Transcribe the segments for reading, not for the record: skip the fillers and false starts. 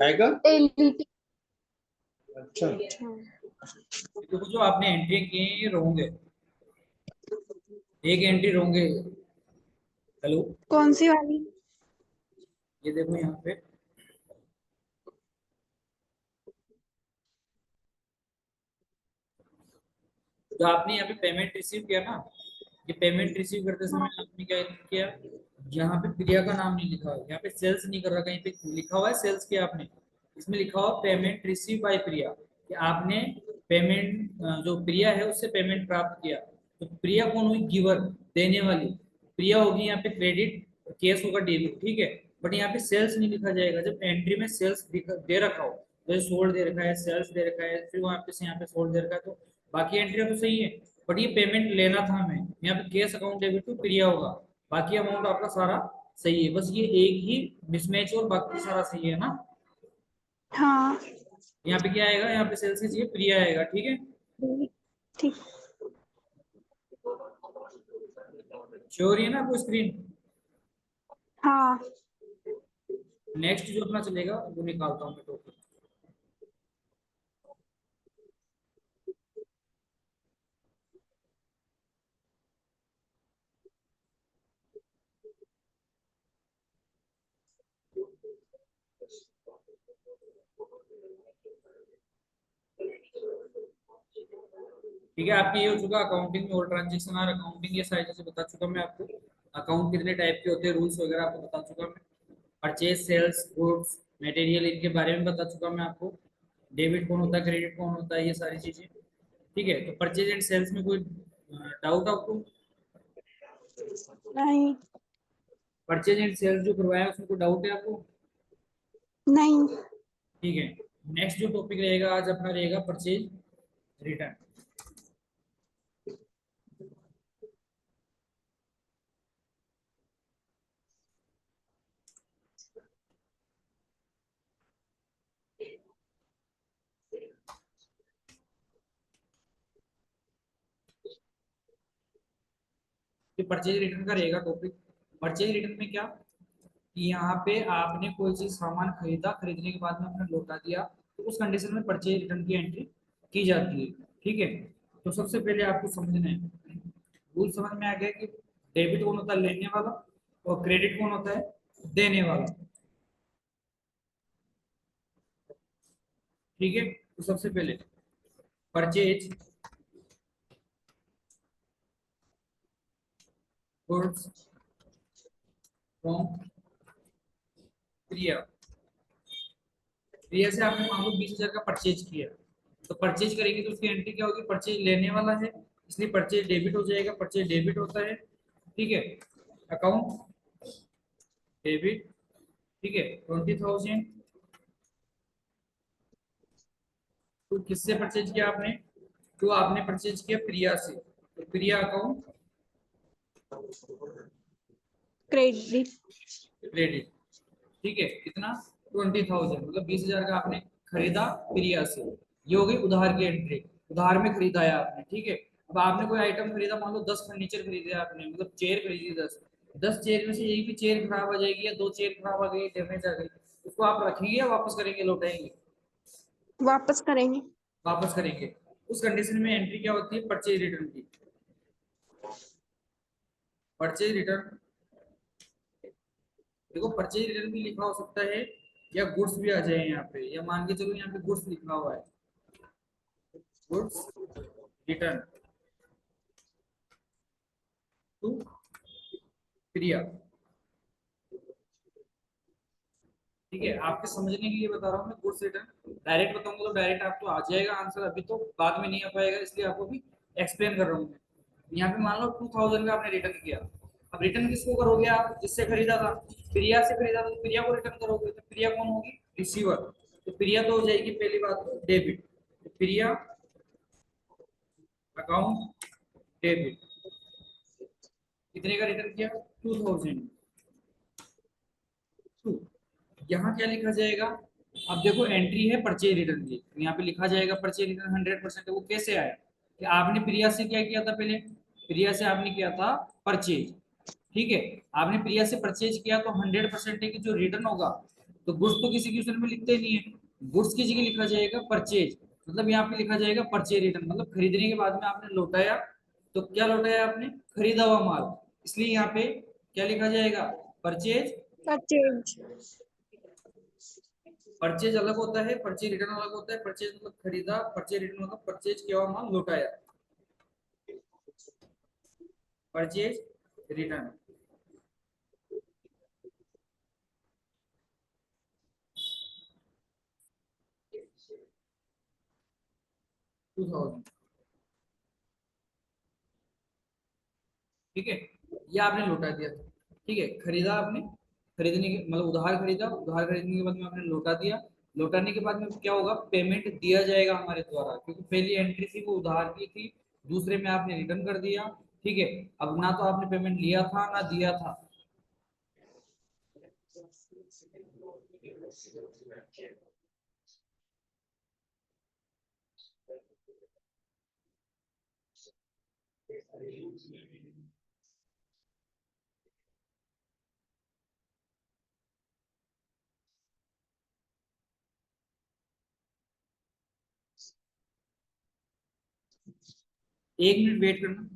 आएगा। एलईडी। अच्छा। देखो जो आपने एंट्री की है ये रॉन्ग है, एक एंट्री रॉन्ग है। हेलो, कौन सी वाली? ये देखो यहाँ पे जो आपने यहाँ पे पेमेंट रिसीव किया ना, ये पेमेंट रिसीव करते समय आपने क्या किया, यहाँ पे प्रिया का नाम नहीं लिखा, यहाँ पे सेल्स नहीं कर रहा, कहीं पे लिखा हुआ है सेल्स किया आपने, इसमें लिखा हुआ पेमेंट रिसीव बाय प्रिया, कि आपने पेमेंट जो प्रिया है उससे पेमेंट प्राप्त किया। तो प्रिया कौन हुई, गिवर, देने वाली। प्रिया होगी यहाँ पे क्रेडिट, केस होगा डेबिट, ठीक है। बट यहाँ पे सेल्स नहीं लिखा जाएगा जब एंट्री में सेल्स दे रखा हो, जैसे सोल्ड दे रखा है, सेल्स दे रखा है, फिर वहां पे से यहाँ पे सोल्ड दे रखा है, तो बाकी एंट्री तो सही है। बट ये पेमेंट लेना था हमें, यहाँ पे केस अकाउंट डेबिट टू प्रिया होगा, बाकी अमाउंट आपका सारा सही है, बस ये एक ही मिसमैच और बाकी सारा सही है ना। हाँ यहाँ पे क्या आएगा, यहाँ पे सेल्स की जगह प्रिया आएगा, ठीक है। ठीक। श्योर है ना आपको स्क्रीन। हाँ नेक्स्ट जो अपना चलेगा वो निकालता हूँ मैं टॉपिक। ठीक है, आपकी ये हो चुका अकाउंटिंग में और ट्रांजेक्शन और अकाउंटिंग, ये सारी चीजें बता चुका मैं आपको। अकाउंट कितने टाइप के होते हैं, रूल्स वगैरह आपको बता चुका मैं। परचेज, सेल्स, गुड्स, मटेरियल, इनके बारे में बता चुका मैं आपको। डेबिट कौन होता है, क्रेडिट कौन होता है, ये सारी चीजें, ठीक है। तो परचेज एंड सेल्स में कोई डाउट आपको? नहीं। परचेज एंड सेल्स जो करवाया उसमें कोई डाउट है आपको? नहीं। ठीक है। नेक्स्ट जो टॉपिक रहेगा आज अपना रहेगा परचेज रिटर्न। ये परचेज रिटर्न का रहेगा टॉपिक। परचेज रिटर्न में क्या, कि यहाँ पे आपने कोई चीज सामान खरीदा, खरीदने के बाद में आपने लौटा दिया, तो उस कंडीशन में परचेज रिटर्न की एंट्री की जाती है, ठीक है। तो सबसे पहले आपको समझना है, रूल समझ में आ गया कि डेबिट कौन होता है, लेने वाला, और क्रेडिट कौन होता है, देने वाला, ठीक है। तो सबसे पहले परचेज गुड्स फ्रॉम प्रिया। प्रिया से आपने मान लो 20,000 का परचेज किया, तो परचेज करेंगे तो उसकी एंट्री क्या होगी, परचेज लेने वाला है, इसलिए परचेज डेबिट हो जाएगा, परचेज डेबिट होता है, ठीक है। अकाउंट डेबिट, ठीक है। 20,000 तो किससे परचेज किया आपने, तो आपने परचेज किया प्रिया से, तो प्रिया अकाउंट क्रेडिट। क्रेडिट, ठीक है। कितना, 20,000, मतलब 20,000 का आपने खरीदा प्रिया से, ये हो गई उधार की एंट्री, उधार में खरीदा है आपने, ठीक है। अब आपने कोई आइटम खरीदा, मान लो 10 फर्नीचर खरीदे आपने, मतलब चेयर खरीदी 10, 10 चेयर में से एक भी चेयर खराब आ जाएगी या दो चेयर खराब आ गई, डैमेज आ गई, उसको आप रखेंगे या वापस करेंगे, लौटाएंगे? वापस करेंगे। वापस करेंगे। उस कंडीशन में एंट्री क्या होती है, परचेज रिटर्न की। परचेज रिटर्न, देखो परचेज रिटर्न भी लिखा हो सकता है या गुड्स भी आ जाए यहाँ पे, या मान के चलो यहाँ पे गुड्स लिखा हुआ है, गुड्स रिटर्न टू प्रिया, ठीक है। आपके समझने के लिए बता रहा हूँ मैं, गुड्स रिटर्न डायरेक्ट बताऊंगा तो डायरेक्ट आपको आ जाएगा आंसर, अभी तो बाद में नहीं आ पाएगा, इसलिए आपको भी एक्सप्लेन कर रहा हूँ मैं। यहाँ पे मान लो 2,000 का आपने रिटर्न किया, अब रिटर्न किसको करोगे आप, जिससे खरीदा था, प्रिया से खरीदा था, तो प्रिया को रिटर्न करोगे, तो प्रिया कौन होगी, रिसीवर, तो प्रिया तो हो जाएगी पहली बात तो डेबिट, तो प्रिया अकाउंट डेबिट, कितने का रिटर्न किया, 2,000। यहाँ क्या लिखा जाएगा, अब देखो एंट्री है परचेज रिटर्न की, तो यहाँ पे लिखा जाएगा परचेज रिटर्न 100%। वो कैसे आया, कि आपने प्रिया से क्या किया था, पहले प्रिया से आपने किया था परचेज, ठीक है। आपने प्रिया से परचेज किया तो 100% है कि जो रिटर्न होगा तो गुड्स तो किसी क्वेश्चन में लिखते ही नहीं है, गुड्स की जगह लिखा जाएगा परचेज, मतलब यहाँ पे लिखा जाएगा परचेज रिटर्न, मतलब खरीदने के बाद में आपने लौटाया, तो क्या लौटाया आपने, खरीदा हुआ माल, इसलिए यहाँ पे क्या लिखा जाएगा, परचेज। परचेज। परचेज अलग होता है, परचेज रिटर्न अलग होता है, परचेज मतलब खरीदा, परचेज रिटर्न मतलब परचेज किया हुआ माल लौटाया, परचेज रिटर्न। टू थाउजेंड, ठीक है, ये आपने लौटा दिया, ठीक है, खरीदा आपने, खरीदने के मतलब उधार खरीदा, उधार खरीदने के बाद में आपने लौटा दिया, लौटाने के बाद में क्या होगा, पेमेंट दिया जाएगा हमारे द्वारा, क्योंकि पहली एंट्री थी वो उधार की थी, दूसरे में आपने रिटर्न कर दिया, ठीक है। अब ना तो आपने पेमेंट लिया था ना दिया था, 1 मिनट वेट करना।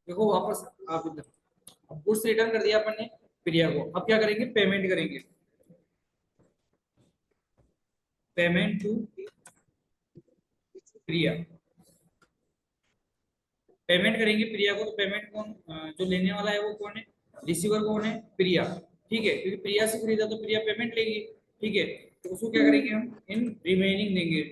देखो वापस आप इधर, अब गुड्स रिटर्न कर दिया अपन ने प्रिया को, अब क्या करेंगे, पेमेंट करेंगे, पेमेंट टू प्रिया, पेमेंट करेंगे प्रिया को, तो पेमेंट कौन, जो लेने वाला है वो कौन है, रिसीवर कौन है, प्रिया, ठीक है, क्योंकि प्रिया से खरीदा तो प्रिया पेमेंट लेगी, ठीक है, तो उसको क्या करेंगे हम, इन रिमेनिंग देंगे,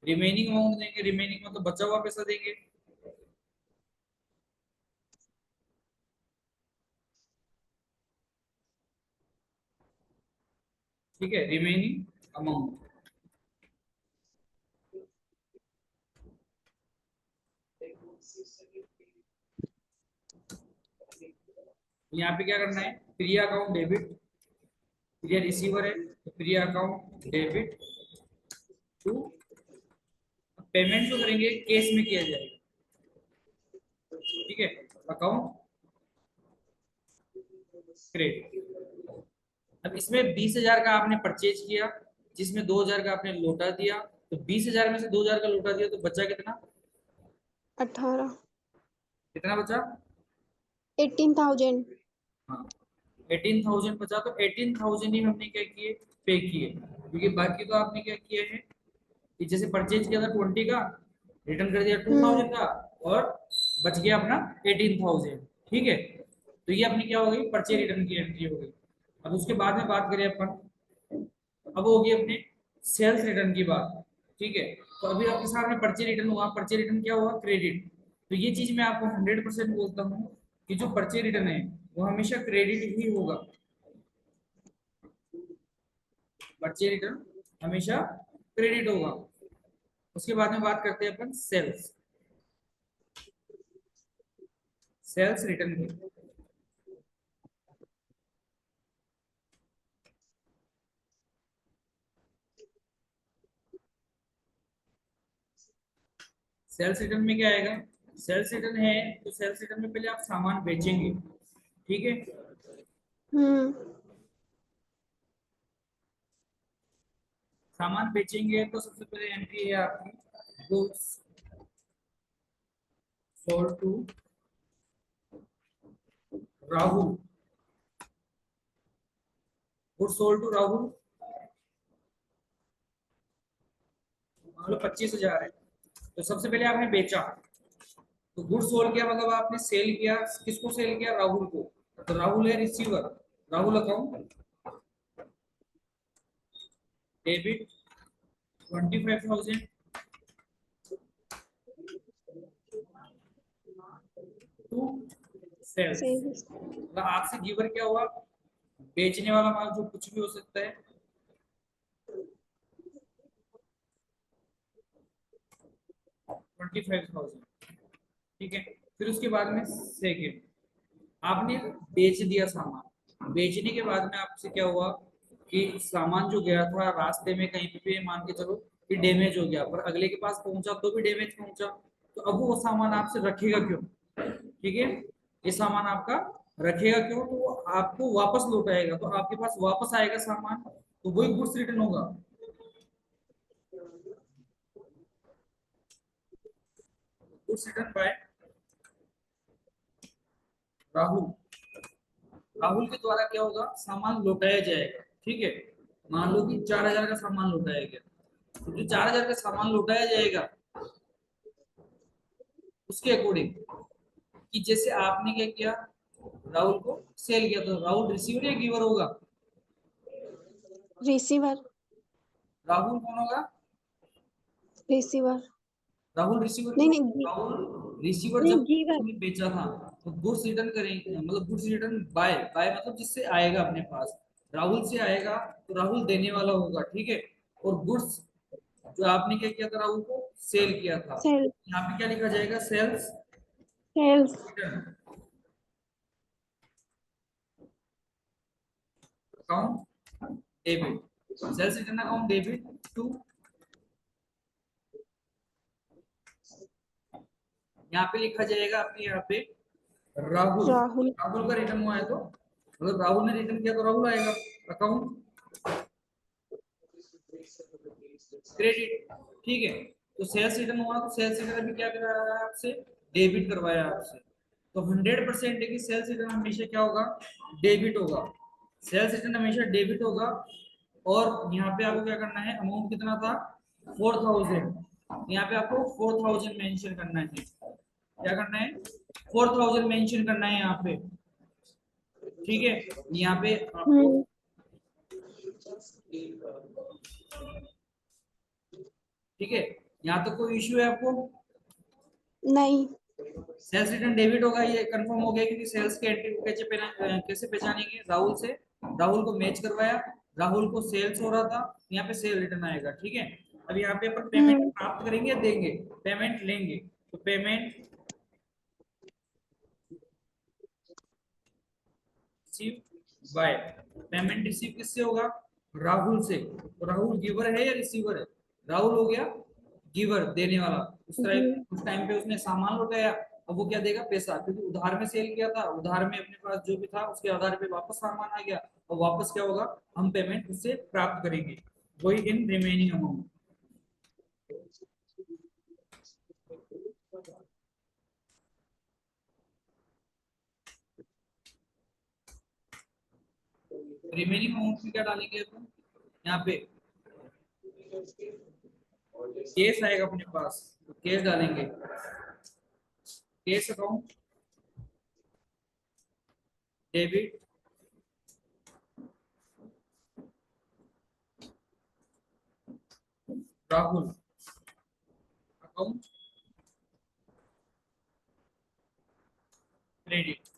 रिमेनिंग अमाउंट देंगे, रिमेनिंग मतलब बचा हुआ पैसा देंगे, ठीक है, रिमेनिंग अमाउंट। यहाँ पे क्या करना है, प्रिया अकाउंट डेबिट, प्रिया रिसीवर है तो प्रिया अकाउंट डेबिट टू, पेमेंट जो करेंगे कैश में किया जाएगा, ठीक है, अकाउंट क्रेडिट। अब इसमें 20,000 का आपने परचेज किया, जिसमें 2,000 का आपने लौटा दिया, तो 20,000 में से 2,000 का लौटा दिया तो बचा कितना, 18। कितना बचा, 18,000। हाँ 18,000 बचा, तो 18,000 ही हमने क्या किए, पे किए, क्योंकि बाकी तो आपने क्या किया है कि जैसे परचेज किया था 20 का, रिटर्न कर दिया 2000 का, और बच गया अपना 18,000। ठीक है, तो ये अपनी क्या हो गई, परचेज रिटर्न की एंट्री हो गई। अब उसके बाद में बात करें अपन, अब होगी अपने सेल्स रिटर्न की बात। ठीक है, तो अभी आपके सामने परचेज रिटर्न हुआ, परचेज रिटर्न क्या हुआ, क्रेडिट। तो ये चीज मैं आपको 100% बोलता हूँ कि जो परचेज रिटर्न है वो हमेशा क्रेडिट ही होगा। परचेज रिटर्न हमेशा क्रेडिट होगा। उसके बाद में बात करते हैं अपन सेल्स, सेल्स रिटर्न की। सेल्स रिटर्न में क्या आएगा, सेल्स रिटर्न है तो सेल्स रिटर्न में पहले आप सामान बेचेंगे। ठीक है, हम्म। सामान बेचेंगे तो सबसे पहले एंट्री है आपकी goods sold to Rahul. Goods sold to Rahul मान लो 25,000 है, तो सबसे पहले आपने बेचा, तो गुड्स सोल्ड किया मतलब आपने सेल किया, किसको सेल किया, राहुल को। तो राहुल है receiver, Rahul account debit 25,000 to sales. Sales. मतलब आपसे गिवर क्या हुआ, बेचने वाला माल जो कुछ भी हो सकता है, 25,000। ठीक है, फिर उसके बाद में सेकेंड, आपने बेच दिया सामान, बेचने के बाद में आपसे क्या हुआ कि सामान जो गया था रास्ते में कहीं पे भी मान के चलो कि डैमेज हो गया, पर अगले के पास पहुंचा तो भी डैमेज पहुंचा, तो अब वो सामान आपसे रखेगा क्यों। ठीक है, ये सामान आपका रखेगा क्यों, तो वो आपको वापस लौटाएगा, तो आपके पास वापस आएगा सामान, तो वही गुड्स रिटर्न होगा। Goods return by Rahul, Rahul के द्वारा क्या होगा, सामान लौटाया जाएगा। ठीक है, मान लो कि 4,000 का सामान लौटाया गया, तो जो 4,000 का सामान लौटाया जाएगा उसके अकॉर्डिंग कि जैसे आपने क्या किया, राहुल को सेल किया, तो राहुल रिसीवर या गिवर होगा, रिसीवर। राहुल कौन होगा, रिसीवर। राहुल रिसीवर नहीं क्यों, नहीं राहुल रिसीवर नहीं, जब गिवर। उसने बेचा था तो गुड्स रिटर्न करेंगे, मतलब गुड्स रिटर्न बाय, बाय मतलब जिससे आएगा अपने पास, राहुल से आएगा तो राहुल देने वाला होगा। ठीक है, और गुड्स जो आपने क्या किया था, राहुल को सेल किया था, सेल। यहाँ पे क्या लिखा जाएगा, sales sales. Return account debit, sales return account debit to, यहाँ पे लिखा जाएगा अपने यहाँ पे राहुल, राहुल। राहुल का रिटर्न हुआ है तो मतलब राहुल ने रिटर्न किया तो राहुल आएगा, अकाउंट क्रेडिट। ठीक है, तो सेल्स रिटर्न हुआ तो सेल्स रिटर्न अभी क्या कराया है आपसे, डेबिट करवाया आपसे, तो 100% है कि सेल्स रिटर्न हमेशा क्या होगा, डेबिट होगा, सेल्स रिटर्न हमेशा डेबिट होगा। और यहाँ पे आपको क्या करना है, अमाउंट कितना था 4,000, यहाँ पे आपको 4,000 मेंशन करना है, क्या करना है 4,000 मेंशन करना है यहाँ पे। ठीक है, यहाँ पे आपको हम्म। ठीक है, यहाँ तक कोई इश्यू है आपको, नहीं। सेल्स रिटर्न डेबिट होगा, ये कंफर्म हो गया, क्योंकि सेल्स के एंट्री को कैसे पहचानेंगे, राहुल से, राहुल को मैच करवाया, राहुल को सेल्स हो रहा था, यहाँ पे सेल रिटर्न आएगा। ठीक है, अब यहाँ पे अपन पेमेंट हम्म। प्राप्त करेंगे या देंगे, पेमेंट लेंगे, तो payment receive by, payment receive किससे होगा, राहुल से, तो राहुल गिवर है या रिसीवर है, राहुल हो गया गिवर, देने वाला। जी। उस टाइम पे उसने सामान लौटाया, अब वो क्या देगा, पैसा, क्योंकि उधार में सेल किया था, उधार में अपने पास जो भी था उसके आधार पे वापस सामान आ गया, और वापस क्या होगा, हम पेमेंट उससे प्राप्त करेंगे, वही in remaining amount. Remaining amount में क्या डालेंगे अपन यहाँ पे केस आएगा अपने पास, तो केस डालेंगे, case account debit Rahul account credit.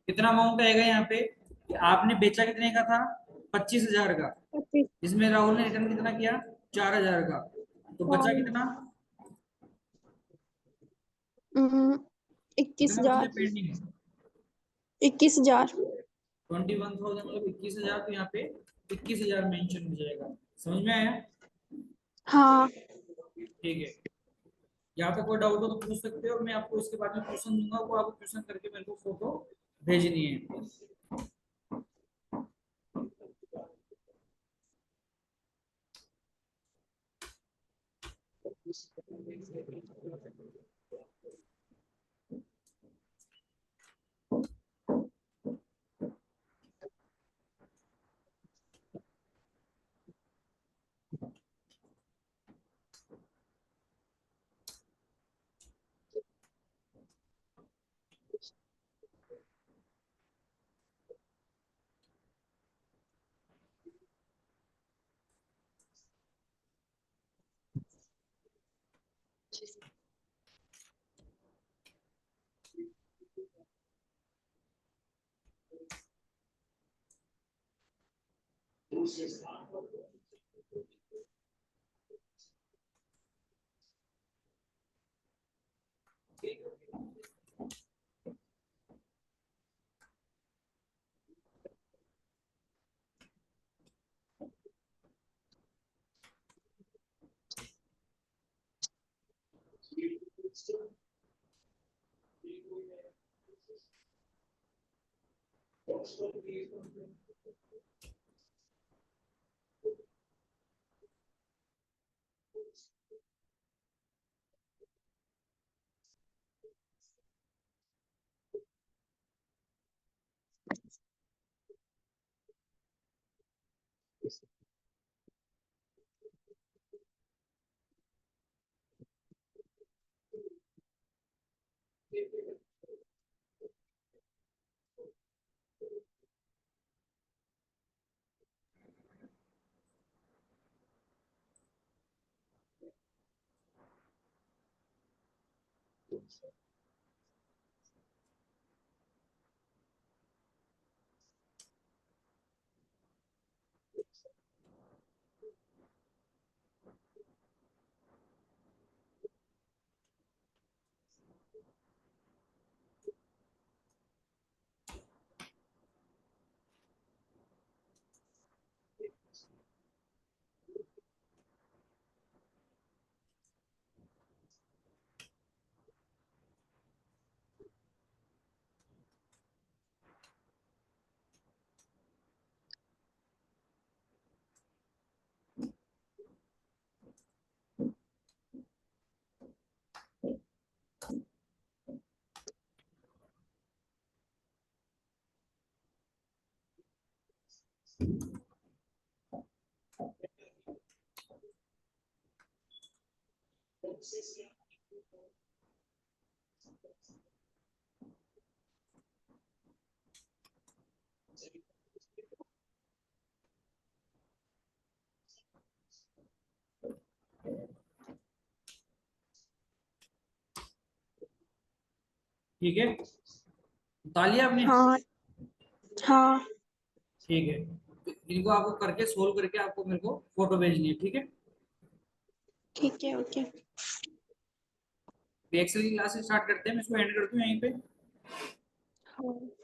कितना अमाउंट आएगा यहाँ पे कि आपने बेचा कितने का था 25,000 का, 25। इसमें राहुल ने रिटर्न कितना किया 4,000 का, तो बचा कितना, इक्कीस कितना बच हजार गया पेंडिंग है 21,000। 21,000 मतलब 21,000, तो यहाँ पे 21,000 मेंशन हो जाएगा। समझ में आया? हाँ। ठीक है, यहाँ पे कोई डाउट हो तो पूछ सकते हो, मैं आपको इसके बाद में क्वेश्चन दूंगा, वो आपको क्वेश्चन करके मेरे को फोटो भेजनी है। ठीक है, बता लिया आपने? हाँ। हाँ। ठीक है, तो इनको आपको करके सोल्व करके आपको मेरे को फोटो भेजनी है, ठीक है? ठीक है। ओके। एक्सेल की क्लास स्टार्ट करते हैं, मैं इसको एंड करती हूँ यहीं पे। हाँ।